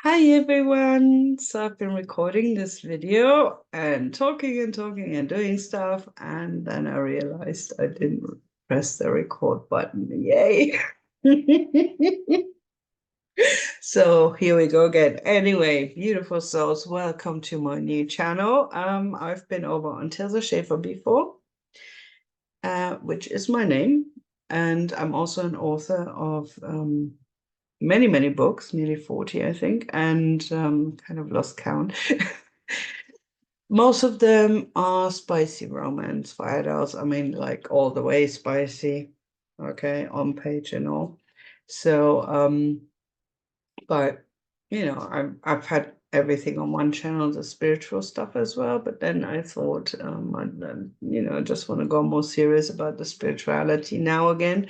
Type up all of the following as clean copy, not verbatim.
Hi everyone. So I've been recording this video and talking and doing stuff, and then I realized I didn't press the record button. Yay. So here we go again. Anyway, beautiful souls, welcome to my new channel. I've been over on Tirza Schaefer before, which is my name, and I'm also an author of many books, nearly 40, I think, and kind of lost count. Most of them are spicy romance for adults. I mean, like all the way spicy, okay, on page and all. So, but I've had everything on one channel, the spiritual stuff as well. But then I thought, I just want to go more serious about the spirituality now again,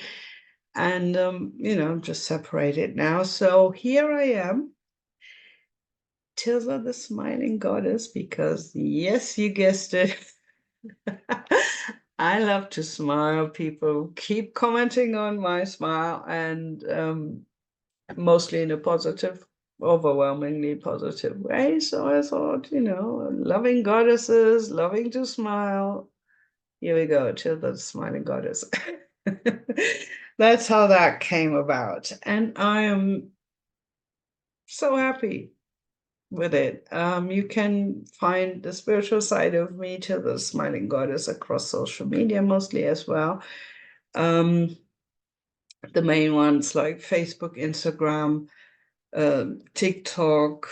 and just separate it now. So here I am. Tirza the Smiling Goddess, because yes, you guessed it. I love to smile. People keep commenting on my smile, and mostly in a positive, overwhelmingly positive way. So I thought, loving goddesses, loving to smile. Here we go, Tirza the Smiling Goddess. That's how that came about. And I am so happy with it. You can find the spiritual side of me, to the Smiling Goddess, across social media mostly as well. The main ones like Facebook, Instagram, TikTok,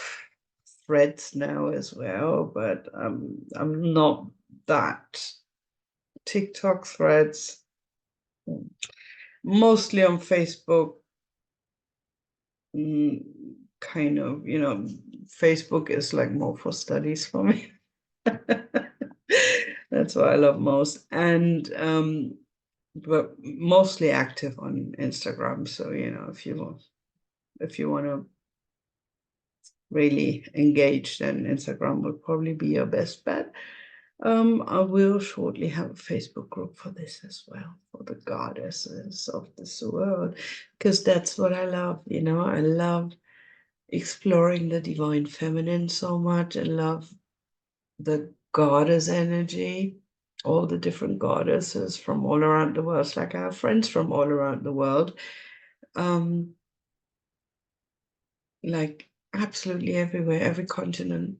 Threads now as well, but I'm not that. TikTok, Threads, mostly on Facebook. Kind of, Facebook is like more for studies for me. That's what I love most. And but mostly active on Instagram. So, if you want to really engage, then Instagram would probably be your best bet. I will shortly have a Facebook group for this as well, for the goddesses of this world, because that's what I love. I love exploring the divine feminine so much. I love the goddess energy, all the different goddesses from all around the world. It's like I have friends from all around the world, um, like absolutely everywhere, every continent.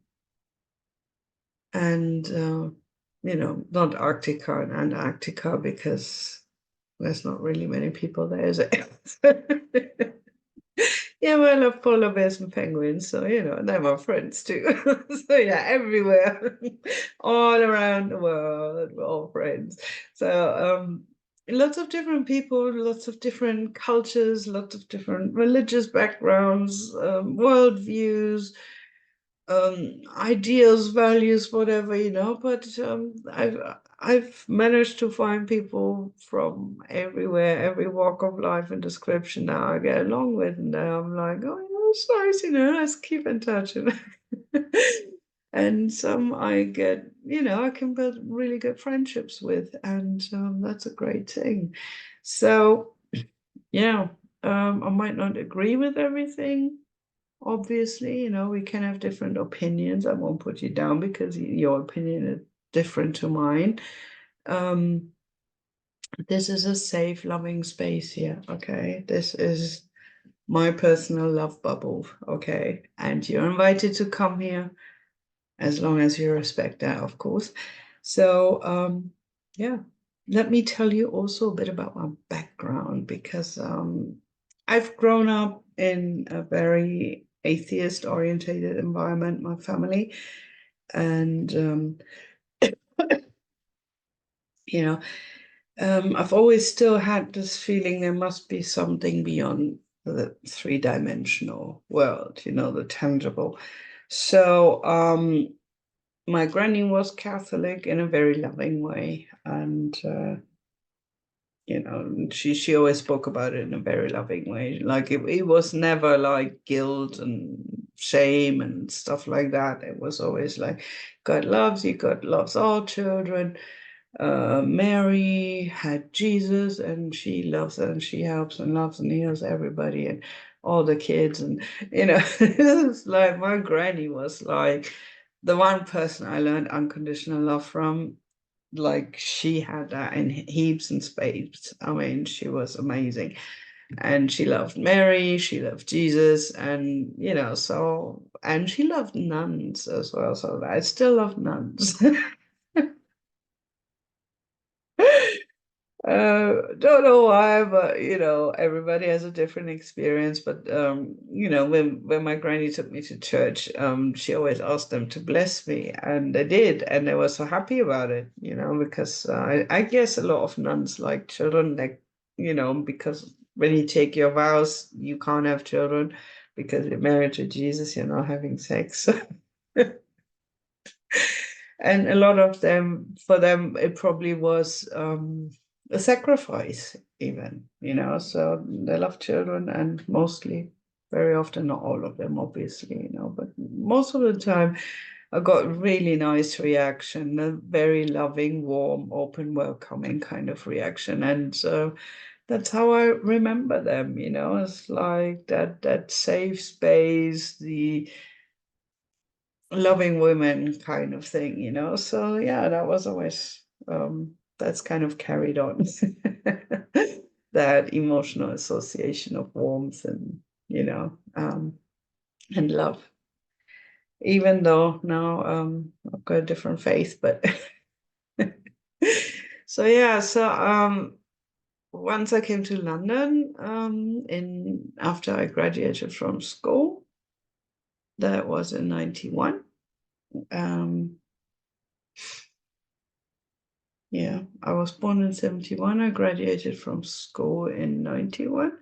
And, not Arctica and Antarctica, because there's not really many people there, is it? Yeah, well, I love polar bears and penguins, so they're my friends too. So yeah, everywhere, all around the world, we're all friends. So lots of different people, lots of different cultures, lots of different religious backgrounds, worldviews, ideas, values, whatever, but I've managed to find people from everywhere, every walk of life and description now I get along with, and now I'm like, oh, it's nice, let's keep in touch. And some I get, I can build really good friendships with, and that's a great thing. So yeah, I might not agree with everything. Obviously, we can have different opinions. I won't put you down because your opinion is different to mine. This is a safe, loving space here, okay? This is my personal love bubble, okay? And you're invited to come here as long as you respect that, of course. So, yeah, let me tell you also a bit about my background, because I've grown up in a very atheist-orientated environment, my family, and I've always still had this feeling there must be something beyond the three-dimensional world, the tangible. So, my granny was Catholic in a very loving way, and she always spoke about it in a very loving way. Like it was never like guilt and shame and stuff like that. It was always like, God loves you, God loves all children. Mary had Jesus, and she loves and she helps and loves and heals everybody. And all the kids, and it's like my granny was like the one person I learned unconditional love from. Like she had that in heaps and spades. I mean, she was amazing. And she loved Mary, she loved Jesus, and and she loved nuns as well. So I still love nuns. Don't know why, but everybody has a different experience. But when my granny took me to church, she always asked them to bless me, and they did, and they were so happy about it, because I guess a lot of nuns like children, like, because when you take your vows, you can't have children because you're married to Jesus, you're not having sex. And a lot of them, for them, it probably was a sacrifice, even, so they love children, and mostly, very often, not all of them, obviously, but most of the time, I got really nice reaction, a very loving, warm, open, welcoming kind of reaction. And so that's how I remember them, it's like that safe space, the loving women kind of thing, So yeah, that was always that's kind of carried on. That emotional association of warmth and and love. Even though now I've got a different faith, but so yeah, so once I came to London in after I graduated from school, that was in 91. Yeah, I was born in 71. I graduated from school in 91,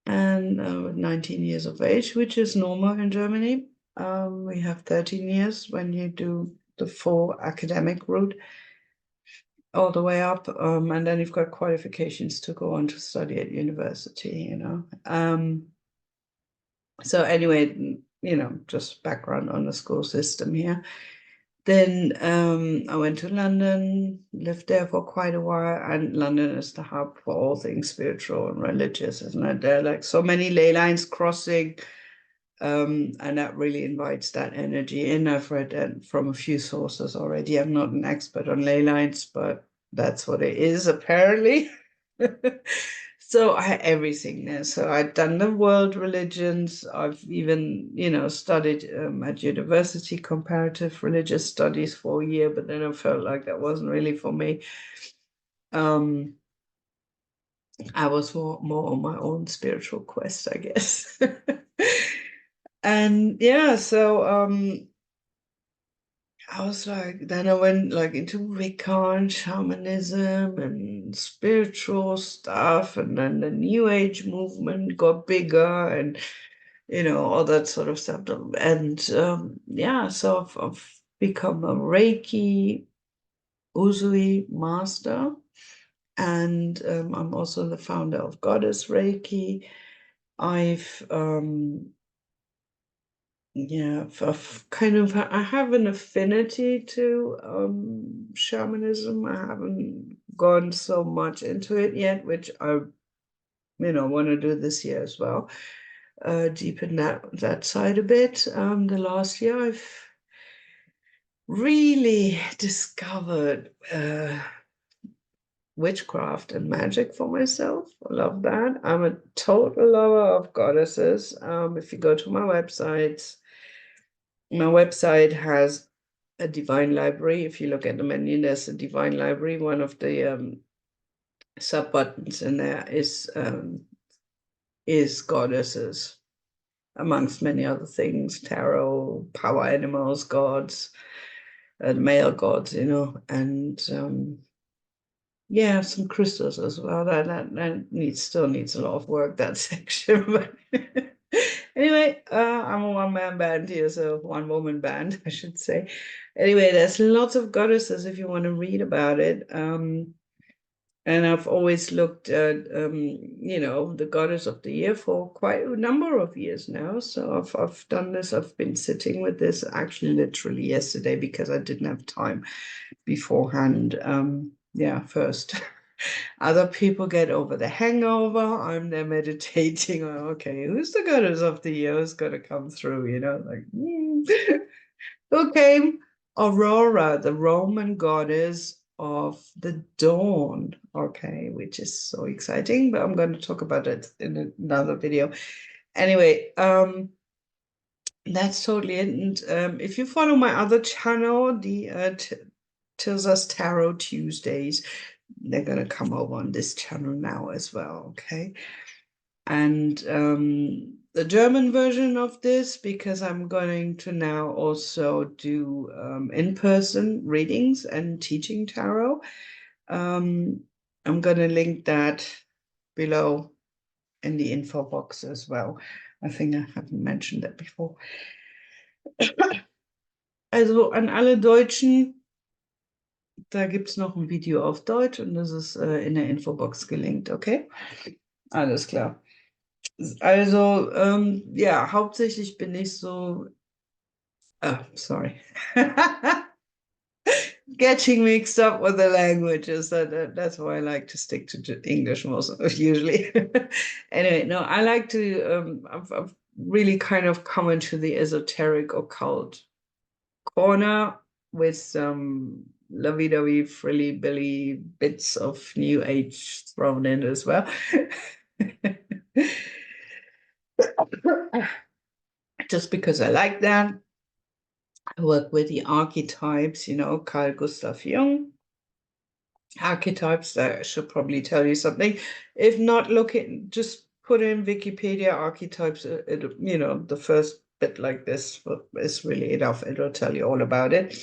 and with 19 years of age, which is normal in Germany. We have 13 years when you do the full academic route all the way up, and then you've got qualifications to go on to study at university, So anyway, just background on the school system here. Then I went to London, lived there for quite a while, and London is the hub for all things spiritual and religious, isn't it? There are like so many ley lines crossing, and that really invites that energy in. I've read that from a few sources already. I'm not an expert on ley lines, but that's what it is, apparently. So I had everything there. So I'd done the world religions. I've even, studied at university comparative religious studies for a year, but then I felt like that wasn't really for me. I was more on my own spiritual quest, I guess. And yeah, so I was like, then I went like into Wicca and shamanism and spiritual stuff, and then the New Age movement got bigger, and all that sort of stuff. And yeah, so I've become a Reiki Usui master, and I'm also the founder of Goddess Reiki. I've yeah, I've kind of I have an affinity to shamanism. I haven't gone so much into it yet, which I want to do this year as well. Deepen that side a bit. The last year I've really discovered witchcraft and magic for myself. I love that. I'm a total lover of goddesses. If you go to my website has a divine library. If you look at the menu, there's a divine library. One of the sub buttons in there is goddesses, amongst many other things, tarot, power animals, gods, male gods, and yeah, some crystals as well. That still needs a lot of work, that section. But anyway, I'm a one-man band here, so one-woman band, I should say. Anyway, there's lots of goddesses if you want to read about it. And I've always looked at, the goddess of the year for quite a number of years now. So I've done this. I've been sitting with this actually literally yesterday because I didn't have time beforehand. Yeah, first. Other people get over the hangover. I'm there meditating. Okay, who's the goddess of the year who's gonna come through? Like okay, Aurora, the Roman goddess of the dawn. Okay, which is so exciting, but I'm going to talk about it in another video. Anyway, that's totally it. And if you follow my other channel, the Tirza's Tarot Tuesdays, they're going to come over on this channel now as well, okay? And the German version of this, because I'm going to now also do in-person readings and teaching tarot. I'm going to link that below in the info box as well. I think I haven't mentioned that before. Also an alle Deutschen, da gibt es noch ein Video auf Deutsch und das ist in der Infobox gelinkt, okay? Alles klar. Also, ja, hauptsächlich bin ich so, sorry. Getting mixed up with the languages. That's why I like to stick to English most usually. Anyway, no, I like to, I've really kind of come into the esoteric occult corner with some lovey-dovey, frilly-billy bits of new age thrown in as well. Just because I like that. I work with the archetypes, Carl Gustav Jung. Archetypes, that should probably tell you something. If not, just put in Wikipedia archetypes, the first bit like this is really enough. It'll tell you all about it.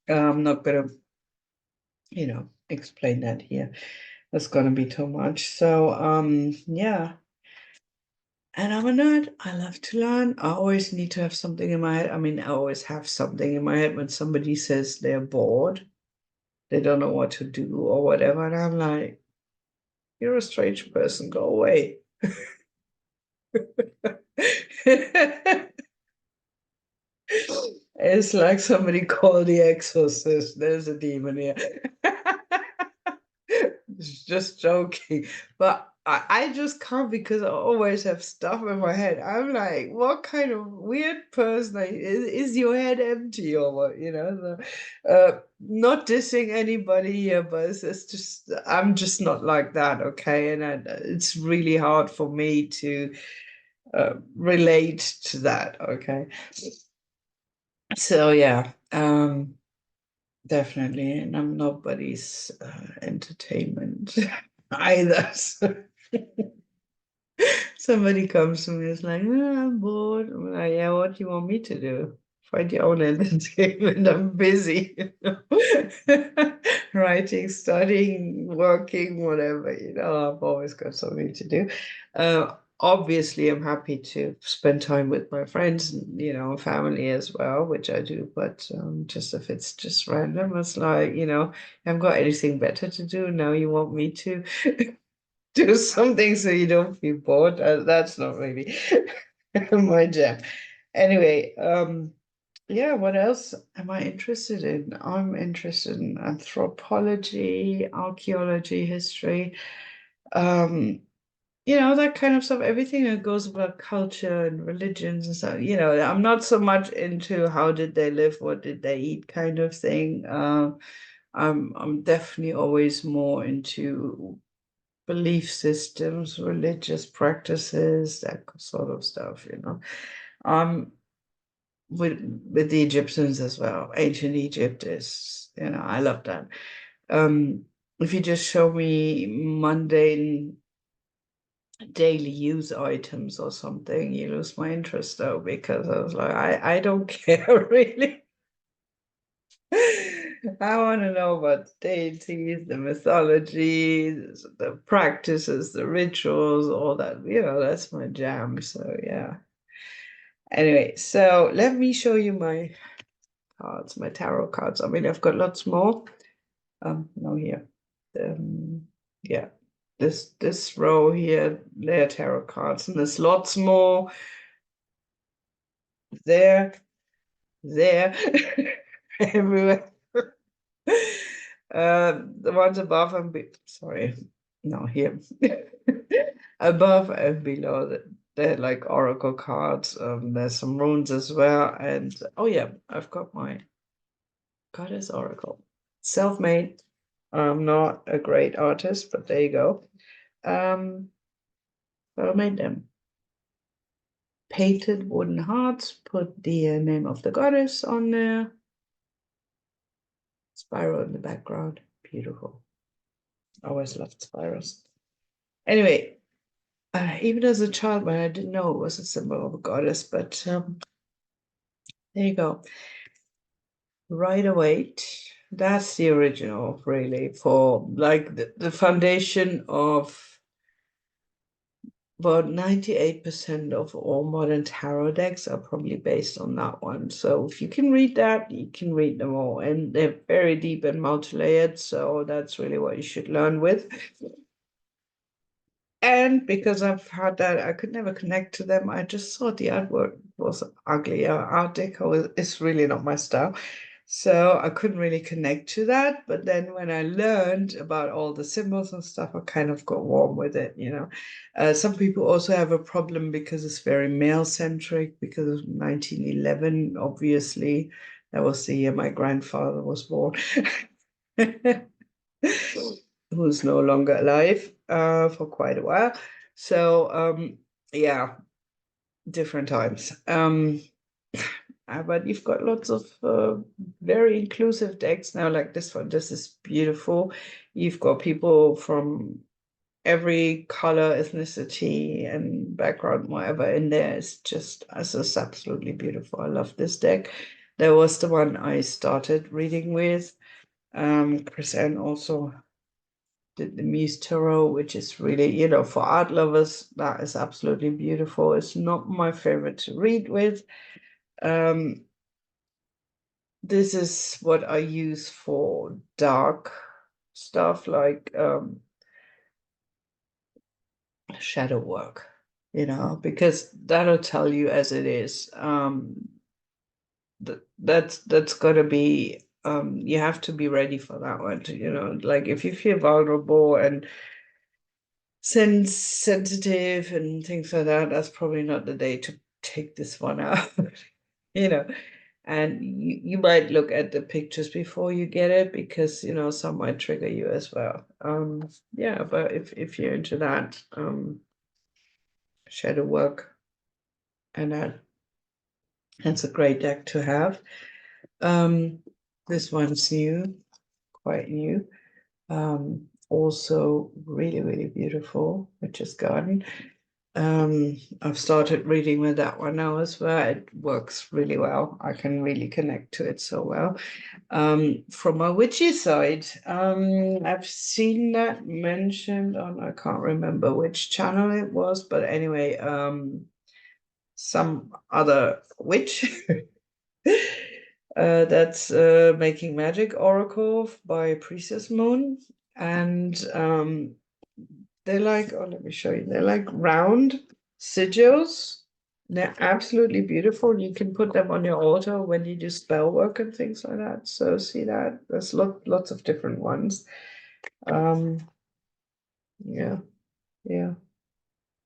I'm not going to, explain that here. That's going to be too much. So, yeah. And I'm a nerd. I love to learn. I always need to have something in my head. I mean, I always have something in my head when somebody says they're bored, they don't know what to do or whatever. And I'm like, you're a strange person, go away. It's like somebody called the exorcist. There's a demon here. Just joking. But I just can't, because I always have stuff in my head. I'm like, what kind of weird person is your head empty or what? Not dissing anybody here, but it's just, I'm just not like that, okay? And it's really hard for me to relate to that, okay? So yeah, definitely, and I'm nobody's entertainment either. So somebody comes to me, it's like, I'm bored. I'm like, yeah, what do you want me to do? Find your own entertainment. I'm busy, writing, studying, working, whatever. I've always got something to do. Obviously, I'm happy to spend time with my friends and, family as well, which I do. But just if it's just random, it's like, I haven't got anything better to do. Now you want me to do something so you don't feel bored. That's not really my jam. Anyway, yeah, what else am I interested in? I'm interested in anthropology, archaeology, history, that kind of stuff, everything that goes about culture and religions and stuff. I'm not so much into how did they live, what did they eat kind of thing. I'm definitely always more into belief systems, religious practices, that sort of stuff, with the Egyptians as well. Ancient Egypt is, I love that. If you just show me mundane daily use items or something, you lose my interest though, because I was like, I don't care really. I want to know about the deities, the mythology, the practices, the rituals, all that. That's my jam. So yeah. Anyway, so let me show you my cards, my tarot cards. I mean, I've got lots more. No, here. Yeah. This row here, they're tarot cards, and there's lots more. There, everywhere. The ones above and sorry, no, here. Above and below, they're like oracle cards. There's some runes as well. And oh yeah, I've got my goddess oracle. Self-made. I'm not a great artist, but there you go. So I made them. Painted wooden hearts, put the name of the goddess on there. Spiral in the background. Beautiful. Always loved spirals. Anyway, even as a child, when I didn't know it was a symbol of a goddess, but there you go. Rider Waite. That's the original, really, for like the foundation of about 98% of all modern tarot decks are probably based on that one. So if you can read that, you can read them all. And they're very deep and multi-layered, so that's really what you should learn with. And because I've had that, I could never connect to them. I just thought the artwork was ugly. Art deco is really not my style. So I couldn't really connect to that. But then when I learned about all the symbols and stuff, I kind of got warm with it, you know. Some people also have a problem because it's very male-centric, because of 1911, obviously. That was the year my grandfather was born. Who's no longer alive for quite a while. So yeah, different times. But you've got lots of very inclusive decks now, like this one. This is beautiful. You've got people from every color, ethnicity, and background, whatever in there. It's just absolutely beautiful. I love this deck. That was the one I started reading with. Chris Ann also did the Muse Tarot, which is really, you know, for art lovers, that is absolutely beautiful. It's not my favorite to read with. This is what I use for dark stuff, like shadow work, you know, because that'll tell you as it is. That's gotta be you have to be ready for that one, you know, like if you feel vulnerable and sensitive and things like that, that's probably not the day to take this one out. You know, and you might look at the pictures before you get it, because you know some might trigger you as well. Yeah, but if you're into that shadow work, and that's a great deck to have. This one's new, quite new. Also really beautiful, which is Garden. I've started reading with that one now as well. It works really well. I can really connect to it so well. From my witchy side, I've seen that mentioned on, I can't remember which channel it was, but anyway, some other witch that's making magic oracle by Priestess Moon. And they're like, oh, let me show you. They're like round sigils. They're absolutely beautiful. You can put them on your altar when you do spell work and things like that. So see that? There's lots of different ones. Yeah, yeah.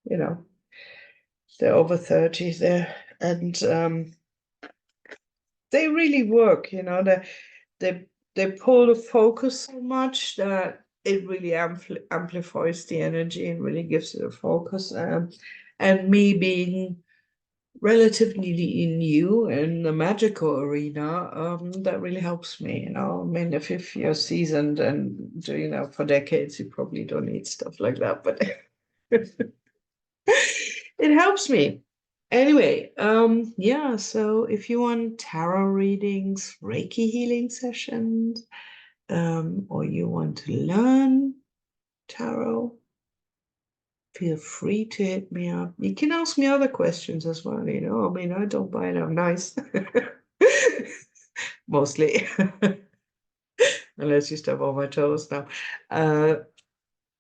You know, they're over 30 there. And they really work, you know, they pull the focus so much that it really amplifies the energy and really gives it a focus. And me being relatively new in the magical arena, that really helps me, you know. I mean, if you're seasoned and doing that for decades, you probably don't need stuff like that, but it helps me. Anyway, yeah, so if you want tarot readings, Reiki healing sessions, or you want to learn tarot, feel free to hit me up. You can ask me other questions as well, you know. I mean, I don't bite, I'm nice. Mostly. Unless you step on my toes now.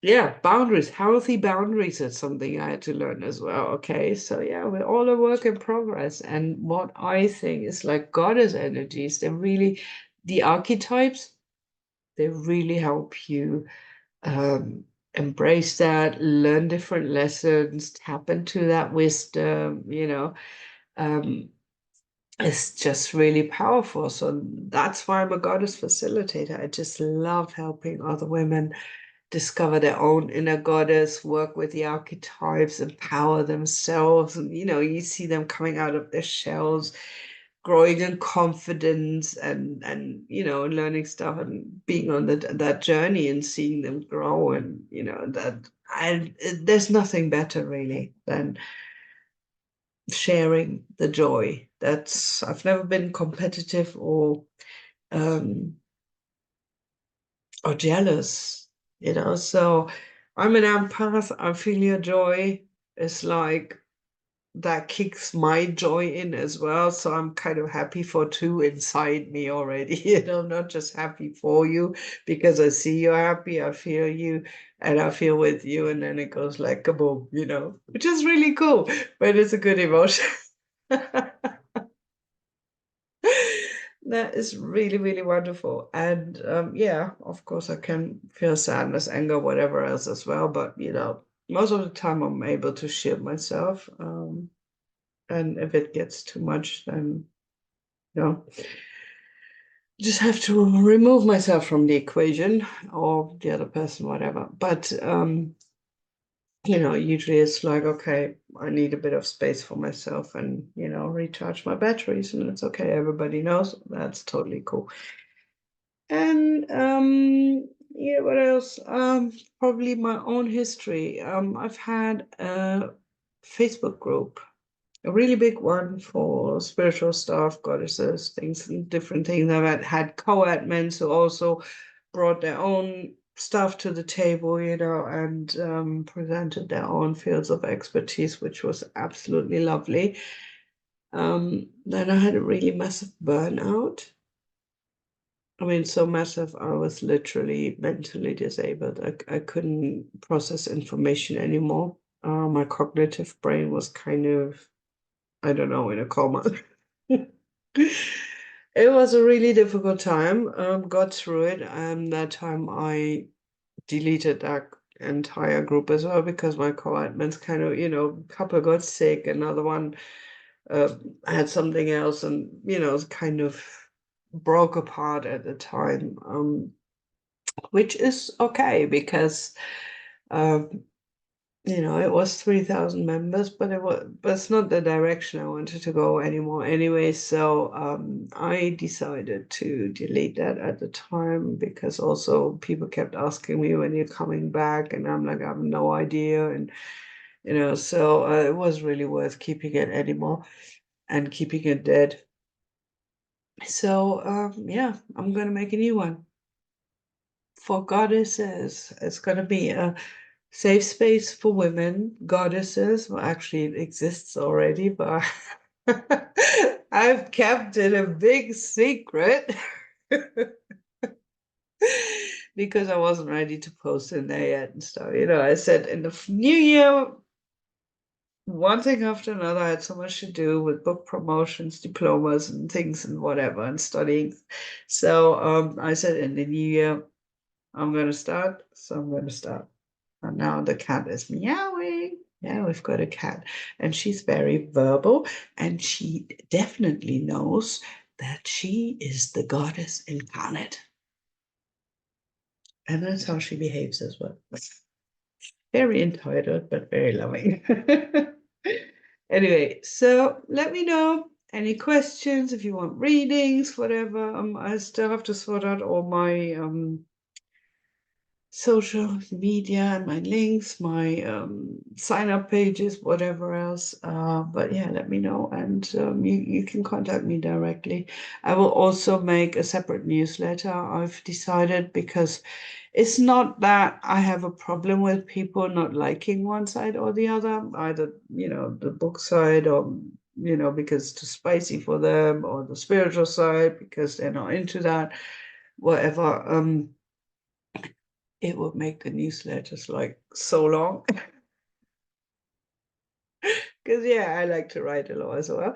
Yeah, boundaries, healthy boundaries is something I had to learn as well. Okay, so yeah, we're all a work in progress. And what I think is like goddess energies, they're really the archetypes. They really help you embrace that, learn different lessons, tap into that wisdom, um, it's just really powerful. So that's why I'm a goddess facilitator. I just love helping other women discover their own inner goddess, work with the archetypes, empower themselves. And, you see them coming out of their shells, growing in confidence and learning stuff and being on that journey and seeing them grow. And, there's nothing better really than sharing the joy. I've never been competitive um or jealous, so I'm an empath. I feel your joy. It's like that kicks my joy in as well. So I'm kind of happy for two inside me already, not just happy for you because I see you happy, I feel you, and I feel with you, and then it goes like kaboom, which is really cool, but it's a good emotion. That is really, really wonderful. And yeah, of course, I can feel sadness, anger, whatever else as well. But, most of the time I'm able to shield myself. And if it gets too much, then, just have to remove myself from the equation or the other person, whatever. But, usually it's like, okay, I need a bit of space for myself and, recharge my batteries, and it's okay. Everybody knows that's totally cool. And yeah, what else? Probably my own history. I've had a Facebook group, a really big one for spiritual stuff, goddesses, things, different things. I've had co-admins who also brought their own stuff to the table, and presented their own fields of expertise, which was absolutely lovely. Then I had a really massive burnout. I mean, so massive, I was literally mentally disabled. I couldn't process information anymore. My cognitive brain was kind of, I don't know, in a coma. It was a really difficult time. Got through it. That time I deleted that entire group as well because my co-admins kind of, a couple got sick, another one uh, had something else, and, kind of broke apart at the time, which is okay because um, it was 3,000 members, but it's not the direction I wanted to go anymore anyway. So I decided to delete that at the time because also people kept asking me when you're coming back, and I'm like, I have no idea, and so it was really worth keeping it anymore and keeping it dead. So yeah, I'm gonna make a new one for goddesses. It's gonna be a safe space for women, goddesses. Well, actually, it exists already, but I've kept it a big secret because I wasn't ready to post in there yet and stuff. I said in the new year, one thing after another, I had so much to do with book promotions, diplomas, and things and whatever, and studying. So I said in the new year, I'm going to start. So I'm going to start. And now the cat is meowing. Yeah, we've got a cat. And she's very verbal. And she definitely knows that she is the goddess incarnate. And that's how she behaves as well. Very entitled, but very loving. Anyway, so let me know any questions if you want readings, whatever. I still have to sort out all my social media and my links, my sign up pages, whatever else. But yeah, let me know, and you can contact me directly. I will also make a separate newsletter, I've decided, because it's not that I have a problem with people not liking one side or the other, either, the book side, or, because it's too spicy for them, or the spiritual side because they're not into that, whatever. It would make the newsletters like so long. Because yeah, I like to write a lot as well.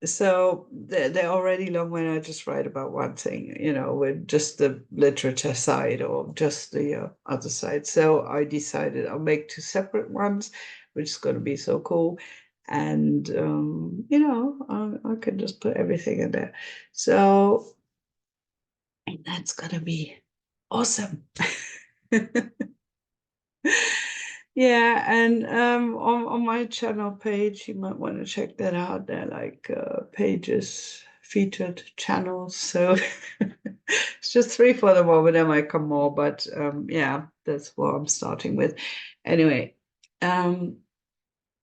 So they're already long when I just write about one thing, with just the literature side or just the other side. So I decided I'll make two separate ones, which is going to be so cool. And, I can just put everything in there. So that's going to be awesome. Yeah, and on my channel page, you might want to check that out. There are like pages, featured channels. So it's just three for the moment. There might come more, but yeah, that's what I'm starting with. Anyway, um,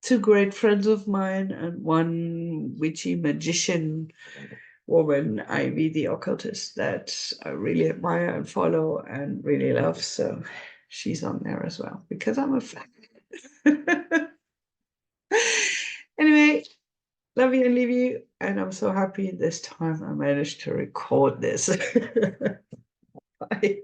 two great friends of mine and one witchy magician woman, Ivy the occultist, that I really admire and follow and really love. So she's on there as well because I'm a fan. Anyway, love you and leave you. And I'm so happy this time I managed to record this. Bye.